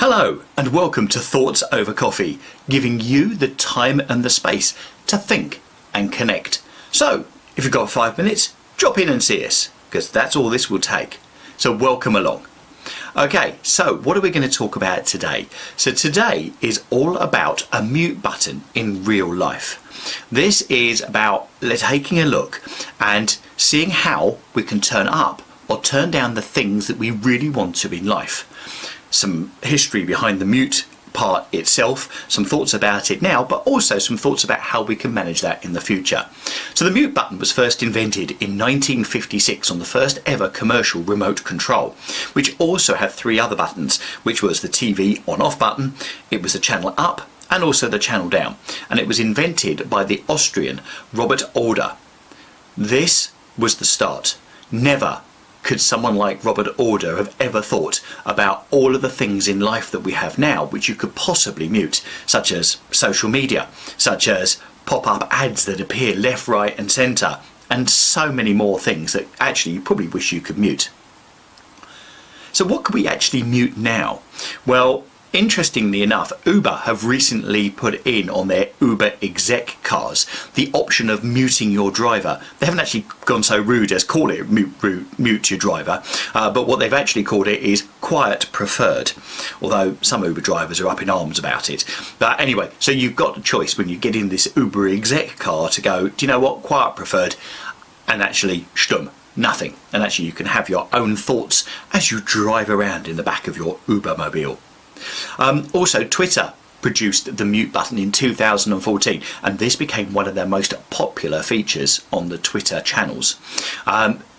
Hello and welcome to Thoughts Over Coffee, giving you the time and the space to think and connect. So, if you've got 5 minutes, drop in and see us, because that's all this will take. So welcome along. Okay, so what are we going to talk about today? So today is all about a mute button in real life. This is about taking a look and seeing how we can turn up or turn down the things that we really want to in life. Some history behind the mute part itself, some thoughts about it now, but also some thoughts about how we can manage that in the future. So the mute button was first invented in 1956 on the first ever commercial remote control, which also had three other buttons, which was the TV on-off button, it was the channel up, and also the channel down. And it was invented by the Austrian Robert Order. This was the start. Never could someone like Robert Order have ever thought about all of the things in life that we have now which you could possibly mute, such as social media, such as pop-up ads that appear left, right and centre, and so many more things that actually you probably wish you could mute. So what could we actually mute now? Well, interestingly enough, Uber have recently put in on their Uber exec cars the option of muting your driver. They haven't actually gone so rude as call it mute your driver, but what they've actually called it is quiet preferred, although some Uber drivers are up in arms about it. But anyway, so you've got a choice when you get in this Uber exec car to go, do you know what, quiet preferred, and actually shtum, nothing. And actually you can have your own thoughts as you drive around in the back of your Uber mobile. Also, Twitter produced the mute button in 2014, and this became one of their most popular features on the Twitter channels.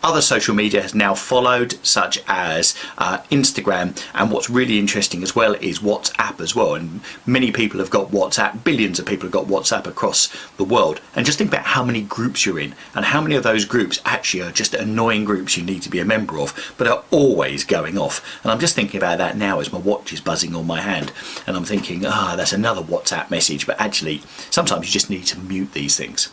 Other social media has now followed, such as Instagram, and what's really interesting as well is WhatsApp as well, and many people have got WhatsApp, billions of people have got WhatsApp across the world. And just think about how many groups you're in and how many of those groups actually are just annoying groups you need to be a member of but are always going off. And I'm just thinking about that now as my watch is buzzing on my hand and I'm thinking, that's another WhatsApp message, but actually sometimes you just need to mute these things.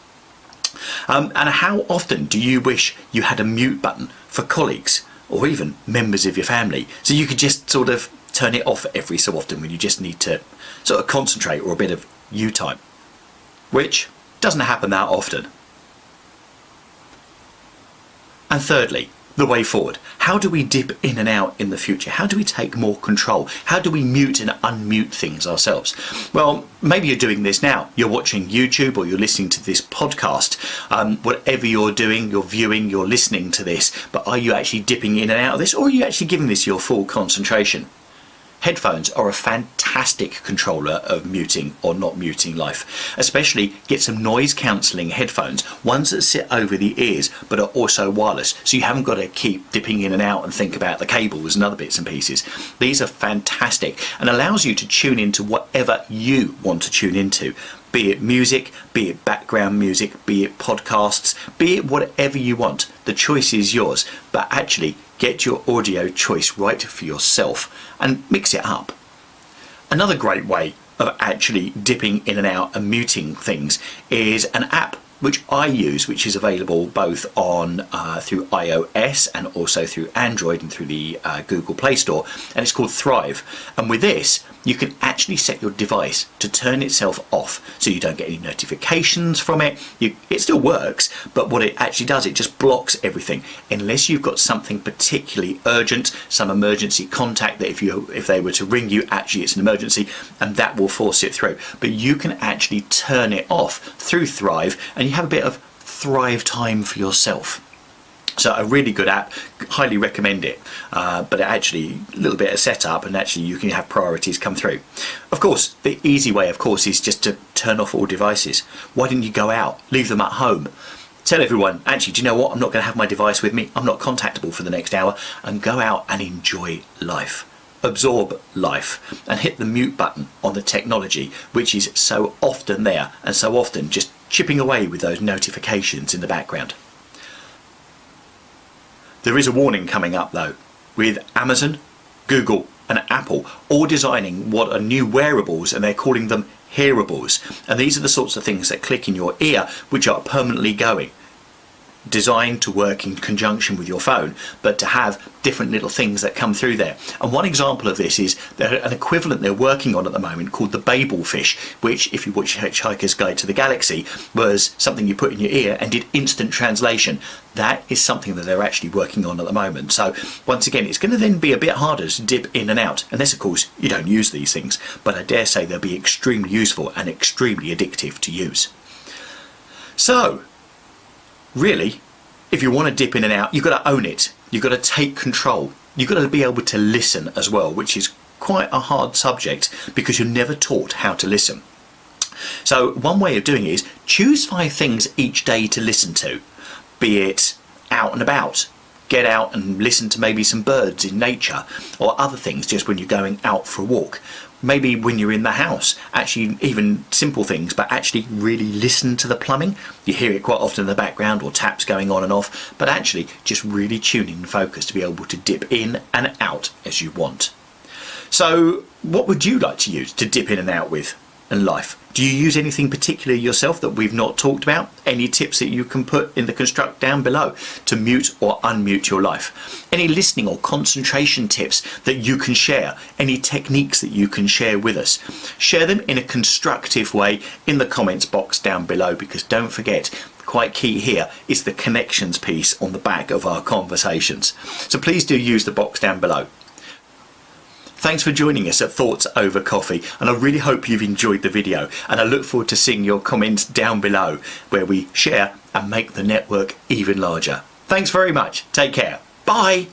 And how often do you wish you had a mute button for colleagues or even members of your family, so you could just sort of turn it off every so often when you just need to sort of concentrate or a bit of you time, which doesn't happen that often. And thirdly, the way forward. How do we dip in and out in the future? How do we take more control? How do we mute and unmute things ourselves? Well, maybe you're doing this now. You're watching YouTube or you're listening to this podcast. Whatever you're doing, you're viewing, you're listening to this, but are you actually dipping in and out of this, or are you actually giving this your full concentration? Headphones are a fantastic controller of muting or not muting life. Especially get some noise cancelling headphones, ones that sit over the ears but are also wireless, so you haven't got to keep dipping in and out and think about the cables and other bits and pieces. These are fantastic and allows you to tune into whatever you want to tune into. Be it music, be it background music, be it podcasts, be it whatever you want. The choice is yours, but actually get your audio choice right for yourself and mix it up. Another great way of actually dipping in and out and muting things is an app which I use, which is available both on through iOS and also through Android and through the Google Play Store, and it's called Thrive. And with this you can actually set your device to turn itself off, so you don't get any notifications from it. It still works, but what it actually does, it just blocks everything unless you've got something particularly urgent, some emergency contact that if they were to ring you, actually it's an emergency, and that will force it through. But you can actually turn it off through Thrive and you have a bit of Thrive time for yourself. So a really good app, highly recommend it, but actually a little bit of setup and actually you can have priorities come through. Of course, the easy way of course is just to turn off all devices. Why didn't you go out, leave them at home? Tell everyone, actually, do you know what, I'm not going to have my device with me, I'm not contactable for the next hour, and go out and enjoy life. Absorb life and hit the mute button on the technology which is so often there and so often just chipping away with those notifications in the background. There is a warning coming up though, with Amazon, Google and Apple all designing what are new wearables, and they're calling them hearables, and these are the sorts of things that click in your ear which are permanently going. designed to work in conjunction with your phone, but to have different little things that come through there. And one example of this is an equivalent they're working on at the moment called the Babel fish, which, if you watch Hitchhiker's Guide to the Galaxy, was something you put in your ear and did instant translation. That is something that they're actually working on at the moment. So once again, it's going to then be a bit harder to dip in and out, unless of course you don't use these things, but I dare say they'll be extremely useful and extremely addictive to use. So really, if you want to dip in and out, you've got to own it. You've got to take control. You've got to be able to listen as well, which is quite a hard subject because you're never taught how to listen. So one way of doing it is choose 5 things each day to listen to, be it out and about. Get out and listen to maybe some birds in nature, or other things just when you're going out for a walk. Maybe when you're in the house, actually even simple things, but actually really listen to the plumbing. You hear it quite often in the background, or taps going on and off, but actually just really tuning and focus to be able to dip in and out as you want. So what would you like to use to dip in and out with in life? Do you use anything particular yourself that we've not talked about? Any tips that you can put in the construct down below to mute or unmute your life? Any listening or concentration tips that you can share? Any techniques that you can share with us? Share them in a constructive way in the comments box down below, because don't forget, quite key here is the connections piece on the back of our conversations. So please do use the box down below. Thanks for joining us at Thoughts Over Coffee, and I really hope you've enjoyed the video, and I look forward to seeing your comments down below where we share and make the network even larger. Thanks very much. Take care. Bye.